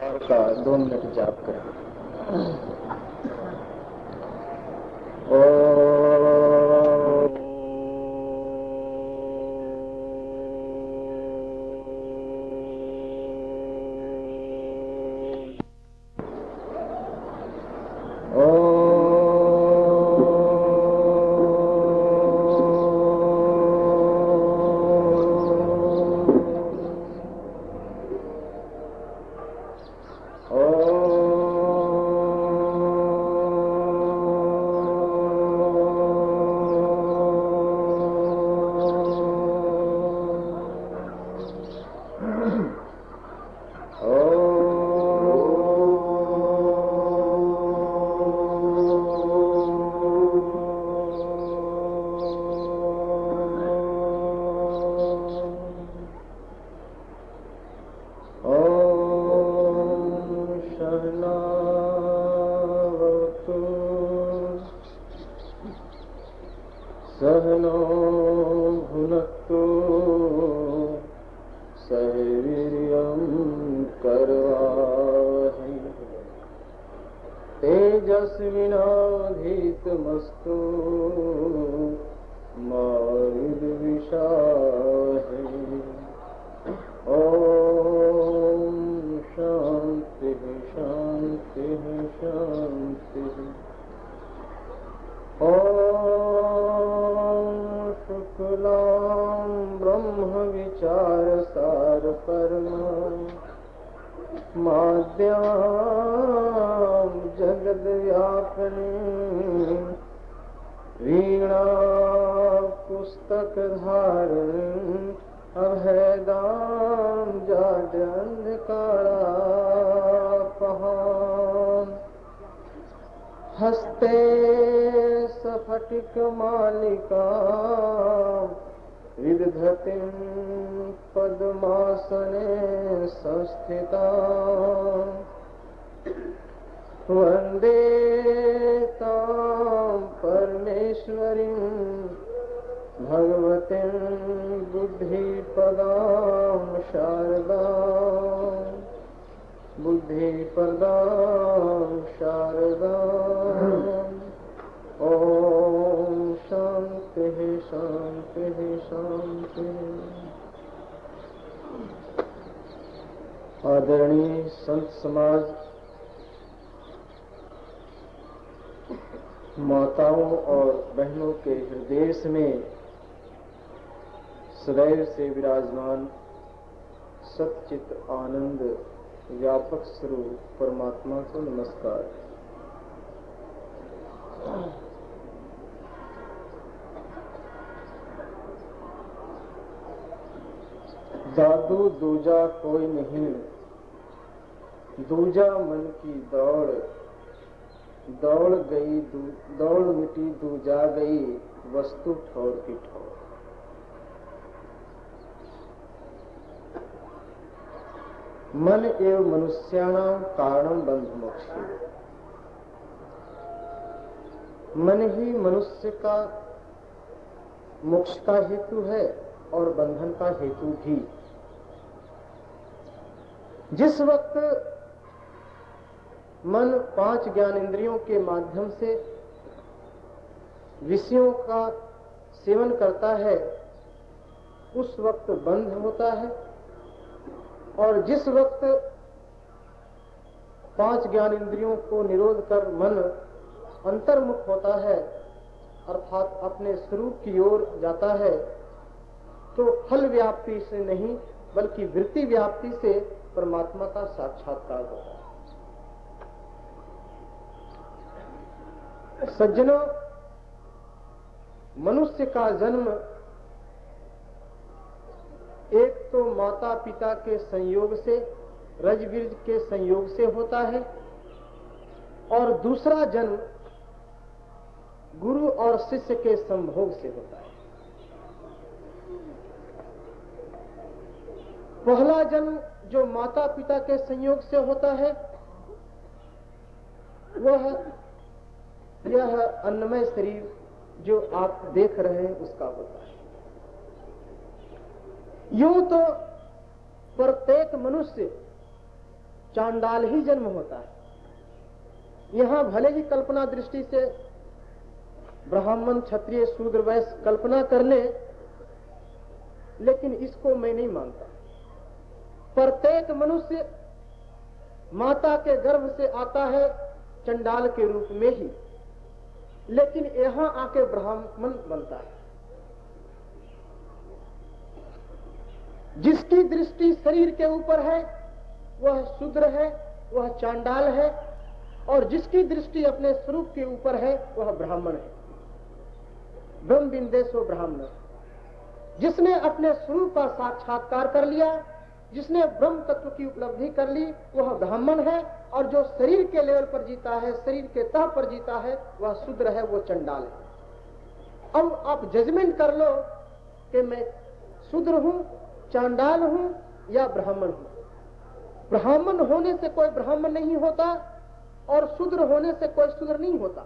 का 2 मिनट जाप करें। सहनो भुनक्तु सह करवावहै तेजस्विनाधीतमस्तु मा विद्विषावहै। ओम शांति शांति शांति। शुक्लां ब्रह्म विचार सार परम माद्यां जगद व्यापनी वीणा पुस्तक धारिणी अभेदां जाड्य अंधकारापहां हस्ते सफटिक मालिका विदधतिं पद्मासने संस्थिता वन्दे तां परमेश्वरीं भगवतीं बुद्धिपदां शारदां बुद्धिपदां शारदाम्। ओम शांति शांति शांति। आदरणीय संत समाज, माताओं और बहनों के हृदय में सदैव से विराजमान सच्चित आनंद व्यापक स्वरूप परमात्मा को नमस्कार। जादू दूजा कोई नहीं, दूजा मन की दौड़, दौड़ गई दौड़ मिटी दूजा गई, वस्तु ठौर की ठौर। मन एव मनुष्याणां कारणं बंध मोक्षे। मन ही मनुष्य का मोक्ष का हेतु है और बंधन का हेतु भी। जिस वक्त मन 5 ज्ञानेंद्रियों के माध्यम से विषयों का सेवन करता है, उस वक्त बंध होता है, और जिस वक्त 5 ज्ञानेंद्रियों को निरोध कर मन अंतर्मुख होता है, अर्थात अपने स्वरूप की ओर जाता है, तो फल व्याप्ति से नहीं बल्कि वृत्ति व्याप्ति से परमात्मा का साक्षात्कार होता है। सज्जनों, मनुष्य का जन्म एक तो माता पिता के संयोग से, रजबीज के संयोग से होता है, और दूसरा जन्म गुरु और शिष्य के संभोग से होता है। पहला जन्म जो माता पिता के संयोग से होता है, वह यह अन्नमय शरीर जो आप देख रहे हैं उसका होता है। यूं तो प्रत्येक मनुष्य चांडाल ही जन्म होता है। यहां भले ही कल्पना दृष्टि से ब्राह्मण, क्षत्रिय, शूद्र, वैश्य कल्पना कर ले, लेकिन इसको मैं नहीं मानता। प्रत्येक मनुष्य माता के गर्भ से आता है चंडाल के रूप में ही, लेकिन यहां आके ब्राह्मण बनता है। जिसकी दृष्टि शरीर के ऊपर है वह शूद्र है, वह चांडाल है, और जिसकी दृष्टि अपने स्वरूप के ऊपर है वह ब्राह्मण है। ब्रह्म बिंदेशो ब्राह्मण। जिसने अपने स्वरूप का साक्षात्कार कर लिया, जिसने ब्रह्म तत्व की उपलब्धि कर ली, वह ब्राह्मण है। और जो शरीर के लेवल पर जीता है, शरीर के तह पर जीता है, वह शूद्र है, वो चंडाल है। अब आप जजमेंट कर लो कि मैं शूद्र हूं, चांडाल हूं या ब्राह्मण हूं। ब्राह्मण होने से कोई ब्राह्मण नहीं होता और शूद्र होने से कोई शूद्र नहीं होता।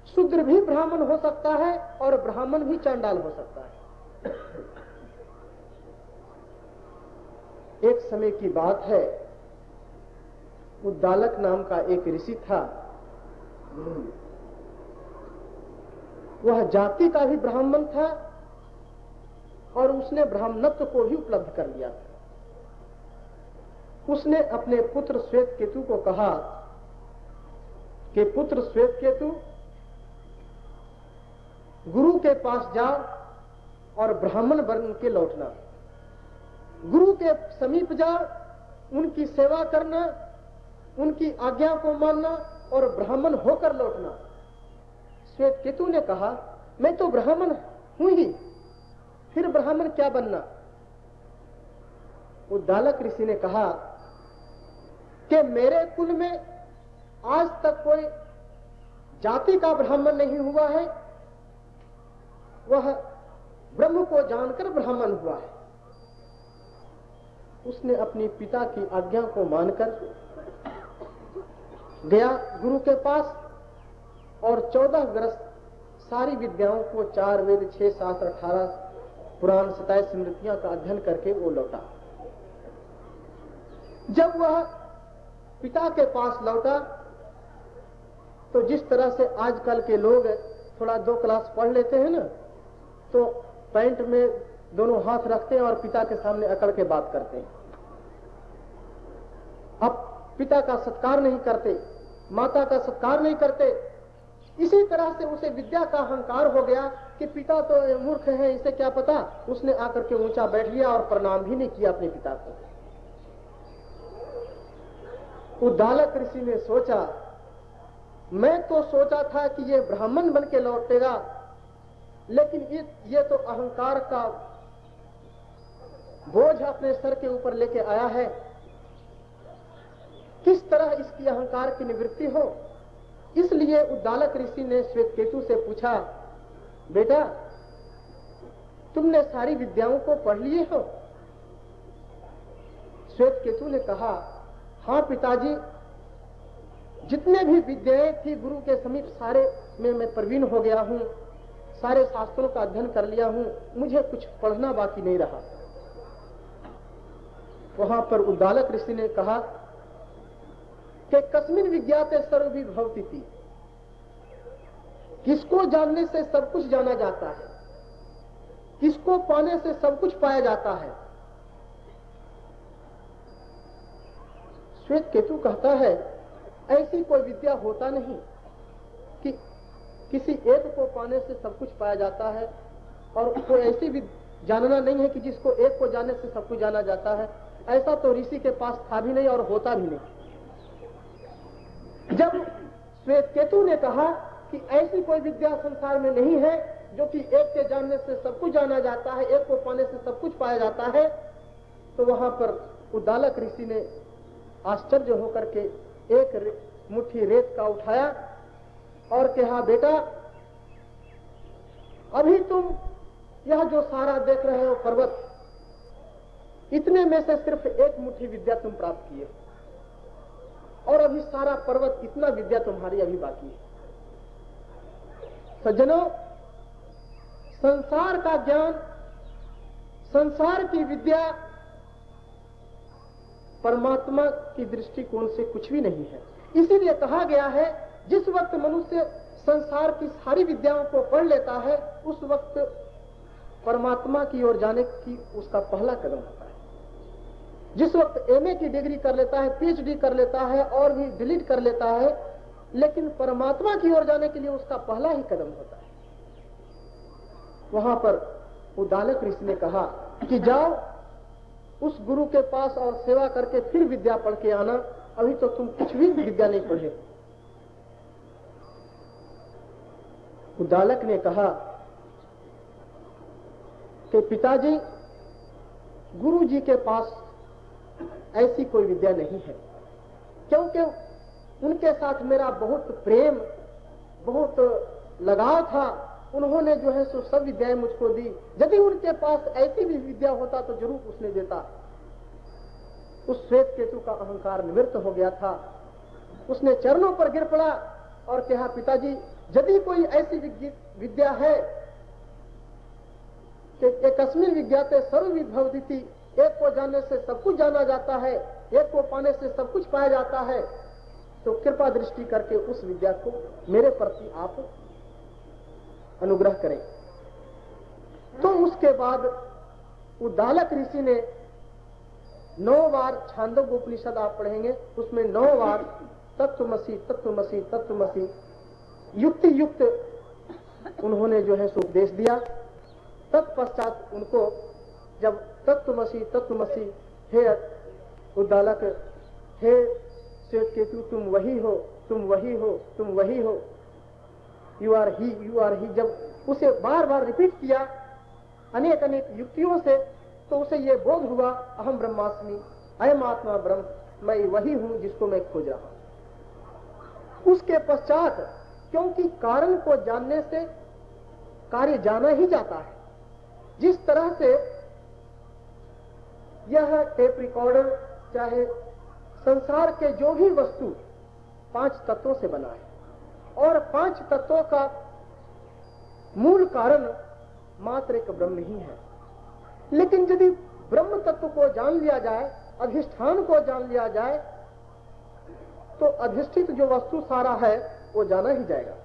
शूद्र भी ब्राह्मण हो सकता है और ब्राह्मण भी चांडाल हो सकता है। एक समय की बात है, उद्दालक नाम का एक ऋषि था। वह जाति का भी ब्राह्मण था और उसने ब्राह्मणत्व को भी उपलब्ध कर लिया था। उसने अपने पुत्र श्वेत केतु को कहा कि पुत्र श्वेत केतु, गुरु के पास जाओ और ब्राह्मण बन के लौटना। गुरु के समीप जाओ, उनकी सेवा करना, उनकी आज्ञा को मानना और ब्राह्मण होकर लौटना। श्वेत केतु ने कहा, मैं तो ब्राह्मण हूं ही, फिर ब्राह्मण क्या बनना। उद्दालक ऋषि ने कहा कि मेरे कुल में आज तक कोई जाति का ब्राह्मण नहीं हुआ है, वह ब्रह्म को जानकर ब्राह्मण हुआ है। उसने अपनी पिता की आज्ञा को मानकर गया गुरु के पास और 14 वर्ष सारी विद्याओं को, 4 वेद, 6 शास्त्र, 18 पुराण, 27 स्मृतियां का अध्ययन करके वो लौटा। जब वह पिता के पास लौटा तो जिस तरह से आजकल के लोग थोड़ा 2 क्लास पढ़ लेते हैं ना, तो पैंट में दोनों हाथ रखते हैं और पिता के सामने अकड़ के बात करते हैं। अब पिता का सत्कार नहीं करते, माता का सत्कार नहीं करते। इसी तरह से उसे विद्या का अहंकार हो गया कि पिता तो मूर्ख है, इसे क्या पता। उसने आकर के ऊंचा बैठ लिया और प्रणाम भी नहीं किया अपने पिता को। उद्दालक ऋषि ने सोचा, मैं तो सोचा था कि ये ब्राह्मण बन के लौटेगा, लेकिन ये तो अहंकार का बोझ अपने सर के ऊपर लेके आया है। किस तरह इसकी अहंकार की निवृत्ति हो। इसलिए उद्दालक ऋषि ने श्वेत केतु से पूछा, बेटा तुमने सारी विद्याओं को पढ़ लिए हो। श्वेत केतु ने कहा, हाँ पिताजी, जितने भी विद्याएं थी गुरु के समीप सारे में मैं प्रवीण हो गया हूं, सारे शास्त्रों का अध्ययन कर लिया हूं, मुझे कुछ पढ़ना बाकी नहीं रहा। वहां पर उद्दालक ऋषि ने कहा कि कस्मिन विज्ञाते सर्वभि भवति थी। किसको जानने से सब कुछ जाना जाता है, किसको पाने से सब कुछ पाया जाता है। श्वेत केतु कहता है, ऐसी कोई विद्या होता नहीं कि किसी एक को पाने से सब कुछ पाया जाता है, और कोई ऐसी जानना नहीं है कि जिसको एक को जानने से सब कुछ जाना जाता है। ऐसा तो ऋषि के पास था भी नहीं और होता भी नहीं। जब श्वेत केतु ने कहा कि ऐसी कोई विद्या संसार में नहीं है जो कि एक के जानने से सब कुछ जाना जाता है, एक को पाने से सब कुछ पाया जाता है, तो वहां पर उद्दालक ऋषि ने आश्चर्य होकर के एक मुट्ठी रेत का उठाया और कहा, बेटा अभी तुम यह जो सारा देख रहे हो पर्वत, इतने में से सिर्फ एक मुट्ठी विद्या तुम प्राप्त किए और अभी सारा पर्वत, इतना विद्या तुम्हारी अभी बाकी है। सज्जनों, संसार का ज्ञान, संसार की विद्या परमात्मा की दृष्टिकोण से कुछ भी नहीं है। इसीलिए कहा गया है जिस वक्त मनुष्य संसार की सारी विद्याओं को पढ़ लेता है उस वक्त परमात्मा की ओर जाने की उसका पहला कदम होता है। जिस वक्त एमए की डिग्री कर लेता है, पीएचडी कर लेता है और भी डिलीट कर लेता है, लेकिन परमात्मा की ओर जाने के लिए उसका पहला ही कदम होता है। वहां पर उद्दालक ऋषि ने कहा कि जाओ उस गुरु के पास और सेवा करके फिर विद्या पढ़ के आना, अभी तो तुम कुछ भी विद्या नहीं पढ़े। उद्दालक ने कहा कि पिताजी, गुरु जी के पास ऐसी कोई विद्या नहीं है, क्योंकि उनके साथ मेरा बहुत प्रेम, बहुत लगाव था। उन्होंने जो है सो सब विद्याएं मुझको दी। यदि उनके पास ऐसी भी विद्या होता तो जरूर उसने देता। उस श्वेत केतु का अहंकार निवृत्त हो गया था। उसने चरणों पर गिर पड़ा और कहा, पिताजी, यदि कोई ऐसी विद्या है कि एकस्मिन विज्ञाते सर्वविद भवति, एक को जानने से सब कुछ जाना जाता है, एक को पाने से सब कुछ पाया जाता है, तो कृपा दृष्टि करके उस विद्या को मेरे प्रति आप अनुग्रह करें। तो उसके बाद उद्दालक ऋषि ने 9 बार छांदोग्य उपनिषद आप पढ़ेंगे, उसमें 9 बार तत्वमसि तत्वमसि तत्वमसि युक्ति युक्त उन्होंने जो है सो उपदेश दिया। तत्पश्चात उनको जब तत्वमसि तत्वमसि, हे उद्दालक, हे श्वेत केतु, तुम वही हो, तुम वही हो, तुम वही हो, you are he, you are he, जब उसे बार बार रिपीट किया अनेक अनेक युक्तियों से, तो उसे ये बोध हुआ, अहम ब्रह्मास्मि, अयम आत्मा ब्रह्म, मैं वही हूं जिसको मैं खोज रहा हूं। उसके पश्चात, क्योंकि कारण को जानने से कार्य जाना ही जाता है, जिस तरह से यह टेप रिकॉर्डर चाहे संसार के जो भी वस्तु 5 तत्वों से बना है और 5 तत्वों का मूल कारण मात्र एक ब्रह्म ही है। लेकिन यदि ब्रह्म तत्व को जान लिया जाए, अधिष्ठान को जान लिया जाए, तो अधिष्ठित जो वस्तु सारा है वो जाना ही जाएगा,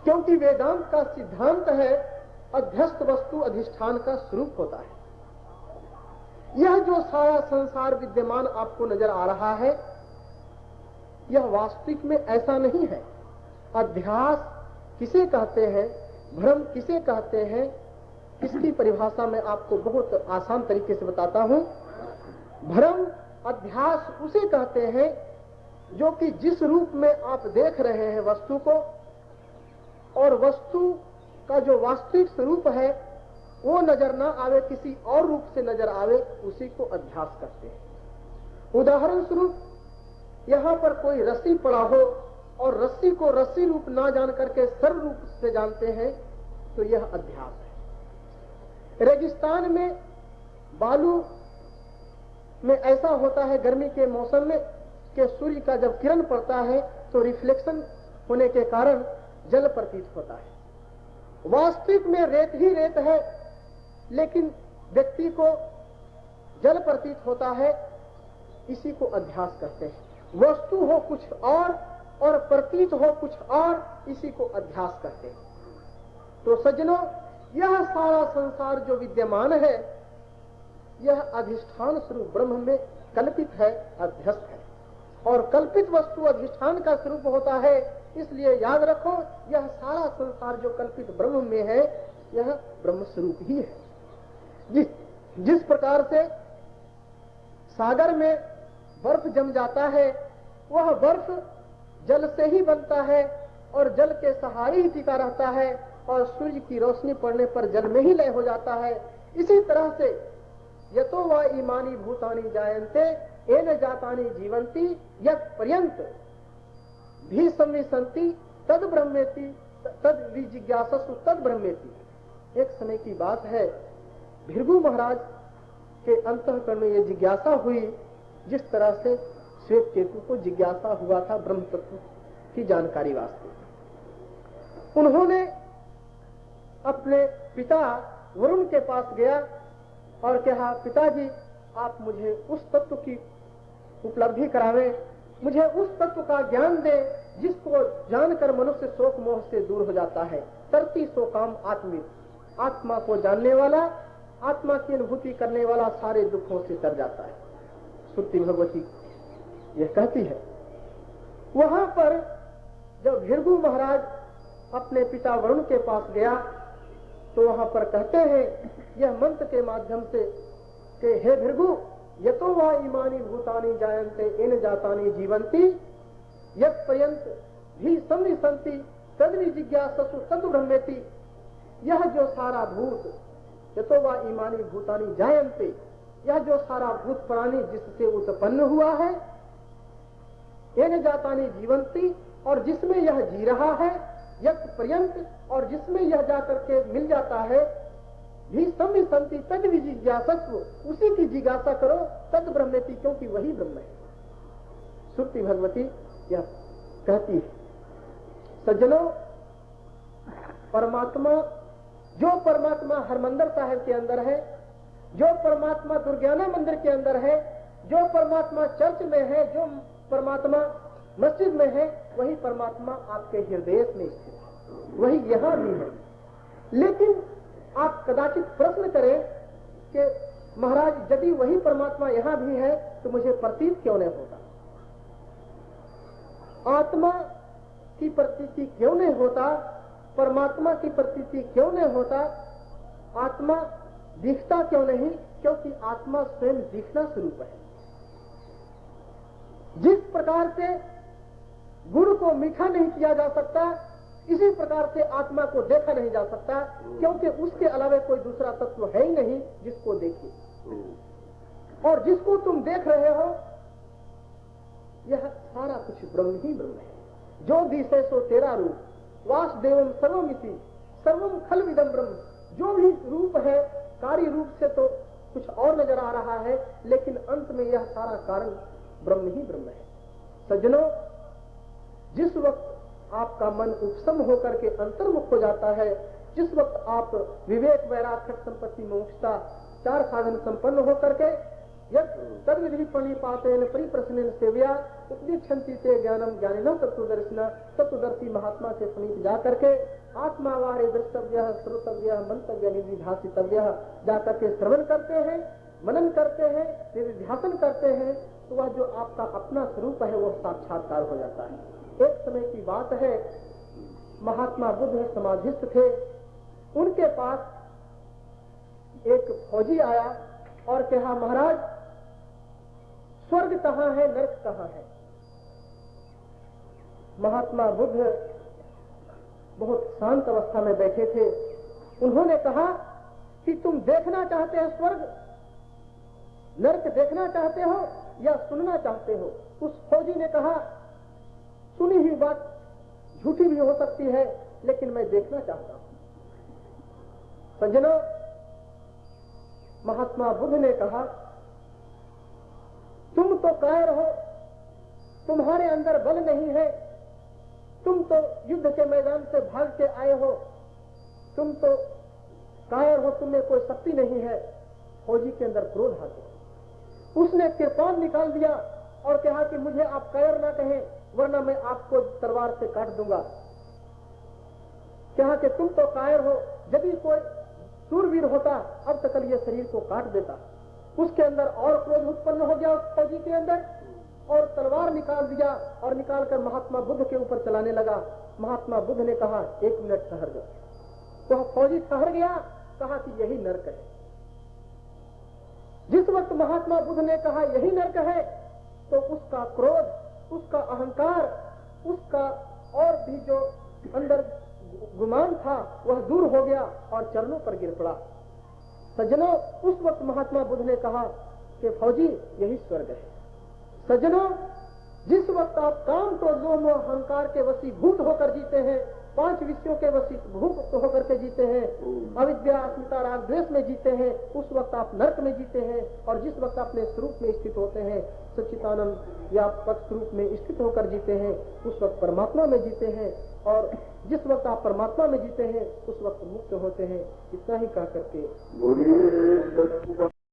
क्योंकि वेदांत का सिद्धांत है अध्यस्त वस्तु अधिष्ठान का स्वरूप होता है। यह जो सारा संसार विद्यमान आपको नजर आ रहा है, यह वास्तविक में ऐसा नहीं है। अध्यास किसे कहते हैं, भ्रम किसे कहते हैं, इसकी परिभाषा मैं आपको बहुत आसान तरीके से बताता हूं। भ्रम, अध्यास उसे कहते हैं जो कि जिस रूप में आप देख रहे हैं वस्तु को, और वस्तु का जो वास्तविक स्वरूप है वो नजर ना आवे, किसी और रूप से नजर आवे, उसी को अध्यास कहते हैं। उदाहरण स्वरूप, यहाँ पर कोई रस्सी पड़ा हो और रस्सी को रस्सी रूप ना जान करके सर्व रूप से जानते हैं, तो यह अध्यास है। रेगिस्तान में बालू में ऐसा होता है गर्मी के मौसम में कि सूर्य का जब किरण पड़ता है तो रिफ्लेक्शन होने के कारण जल प्रतीत होता है। वास्तविक में रेत ही रेत है, लेकिन व्यक्ति को जल प्रतीत होता है, इसी को अध्यास कहते हैं। वस्तु हो कुछ और प्रतीत हो कुछ और, इसी को अध्यास कहते हैं। तो सज्जनों, यह सारा संसार जो विद्यमान है, यह अधिष्ठान स्वरूप ब्रह्म में कल्पित है, अध्यस्त है, और कल्पित वस्तु अधिष्ठान का स्वरूप होता है। इसलिए याद रखो, यह सारा संसार जो कल्पित ब्रह्म में है, यह ब्रह्म स्वरूप ही है। जिस प्रकार से सागर में बर्फ जम जाता है, वह बर्फ जल से ही बनता है और जल के सहारे ही टिका रहता है, और सूर्य की रोशनी पड़ने पर जल में ही लय हो जाता है। इसी तरह से यतो वा इमानी भूतानि जायन्ते येन जातानि जीवन्ति यत् पर्यंत भी संविशन्ति तद ब्रह्मेति तद विजिज्ञासु तद ब्रह्मेति। एक समय की बात है, भृगु महाराज के अंतःकरण में ये जिज्ञासा हुई, जिस तरह से श्वेत केतु को जिज्ञासा हुआ था ब्रह्म तत्व की जानकारी वास्ते। उन्होंने अपने पिता वरुण के पास गया और कहा, पिताजी, आप मुझे उस तत्व की उपलब्धि करावे, मुझे उस तत्व का ज्ञान दे जिसको जानकर मनुष्य शोक मोह से दूर हो जाता है। तरती सो काम आत्मिक, आत्मा को जानने वाला, आत्मा की अनुभूति करने वाला सारे दुखों से तर जाता है। श्रुति भगवती यह कहती है। वहां पर जब भृगु महाराज अपने पिता वरुण के पास गया तो वहां पर कहते हैं यह मंत्र के माध्यम से कि हे भृगु, यतो वा इमानी भूतानि जायन्ते इन जातानि जीवंती यत् पर्यंत भी संति तद्वि जिज्ञासु तद् ब्रह्मेति। यह जो सारा भूत, यतो वा इमानी भूतानि जायन्ते, यह जो सारा भूत प्राणी जिससे उत्पन्न हुआ है, इन जातानि जीवंती, और जिसमें यह जी रहा है, यत् पर्यंत, और जिसमें यह जाकर के मिल जाता है, भी संति तद्वि जिज्ञासु, उसी की जिज्ञासा करो, तद ब्रह्मेति, क्योंकि वही ब्रह्म है। श्रुति भगवती यह कहती है। सज्जनों, परमात्मा, जो परमात्मा हरमंदिर साहिब के अंदर है, जो परमात्मा दुर्ज्ञाना मंदिर के अंदर है, जो परमात्मा चर्च में है, जो परमात्मा मस्जिद में है, वही परमात्मा आपके हृदय में स्थित है, वही यहाँ भी है। लेकिन आप कदाचित प्रश्न करें कि महाराज यदि वही परमात्मा यहाँ भी है तो मुझे प्रतीत क्यों नहीं होता, आत्मा की प्रतीति क्यों नहीं होता, परमात्मा की प्रतीति क्यों नहीं होता, आत्मा दिखता क्यों नहीं? क्योंकि आत्मा स्वयं दिखना स्वरूप है। जिस प्रकार से गुड़ को मीठा नहीं किया जा सकता, इसी प्रकार से आत्मा को देखा नहीं जा सकता, क्योंकि उसके अलावा कोई दूसरा तत्व है ही नहीं जिसको देखिए। और जिसको तुम देख रहे हो, यह सारा कुछ ब्रह्म ही ब्रह्म है। जो दिशे सो तेरा रूप, वासुदेवम सर्वमिति, सर्वम खलविदम ब्रह्म। जो भी रूप है, कार्य रूप से तो कुछ और नजर आ रहा है, लेकिन अंत में यह सारा कारण ब्रह्म ही ब्रह्म है। सज्जनों, जिस वक्त आपका मन उपशम होकर के अंतर्मुख हो जाता है, जिस वक्त आप विवेक वैराग्य संपत्ति मोक्षता चार साधन संपन्न होकर के तद्विधि प्रणिपातेन परिप्रश्नेन सेव्या उपदिच्छन्ति ते ज्ञानम ज्ञानिनः तत्वदर्शिनः, तत्वदर्शी महात्मा के समीप जाकर के आत्मा वारे द्रष्टव्यः श्रोतव्यः मंतव्यः निधिध्यासितव्यः, जाकर के श्रवण करते हैं, मनन करते हैं, निधिध्यासन करते हैं, तो वह जो आपका अपना स्वरूप है वो साक्षात्कार हो जाता है। एक समय की बात है, महात्मा बुद्ध समाधिस्थ थे, उनके पास एक फौजी आया और कहा, महाराज स्वर्ग कहाँ है, नरक कहाँ है? महात्मा बुद्ध बहुत शांत अवस्था में बैठे थे। उन्होंने कहा कि तुम देखना चाहते हो स्वर्ग, नरक देखना चाहते हो या सुनना चाहते हो? उस फौजी ने कहा, सुनी हुई बात झूठी भी हो सकती है, लेकिन मैं देखना चाहता हूं। सज्जनों, महात्मा बुद्ध ने कहा, तुम तो कायर हो, तुम्हारे अंदर बल नहीं है, तुम तो युद्ध के मैदान से भाग के आए हो, तुम तो कायर हो, तुम्हें कोई शक्ति नहीं है। फौजी के अंदर क्रोध आ गया। उसने कृपाण निकाल दिया और कहा कि मुझे आप कायर ना कहें, वरना मैं आपको तलवार से काट दूंगा। कहा कि तुम तो कायर हो, यदि कोई सूरवीर होता अब तक ये शरीर को काट देता। उसके अंदर और क्रोध उत्पन्न हो गया उस फौजी के अंदर, और तलवार निकाल दिया और निकालकर महात्मा बुद्ध के ऊपर चलाने लगा। महात्मा बुद्ध ने कहा, एक मिनट ठहर जाओ। तो फौजी ठहर गया, कहा कि यही नरक है। जिस वक्त महात्मा बुद्ध ने कहा यही नरक है, तो उसका क्रोध, उसका अहंकार, उसका और भी जो अंदर गुमान था वह दूर हो गया और चरणों पर गिर पड़ा। सज्जनों, उस वक्त महात्मा बुद्ध ने कहा कि फौजी यही स्वर्ग है। सज्जनों, जिस वक्त आप काम तो लोभ अहंकार के वशीभूत होकर जीते हैं, पांच विषयों के वशीभूत होकर के जीते हैं, अविद्या अस्मिता राग द्वेष में जीते हैं, उस वक्त आप नरक में जीते हैं। और जिस वक्त अपने स्वरूप में स्थित होते हैं, सच्चिदानंद व्यापक स्वरूप में स्थित होकर जीते हैं, उस वक्त परमात्मा में जीते हैं। और जिस वक्त आप परमात्मा में जीते हैं, उस वक्त मुक्त होते हैं। इतना ही कह करके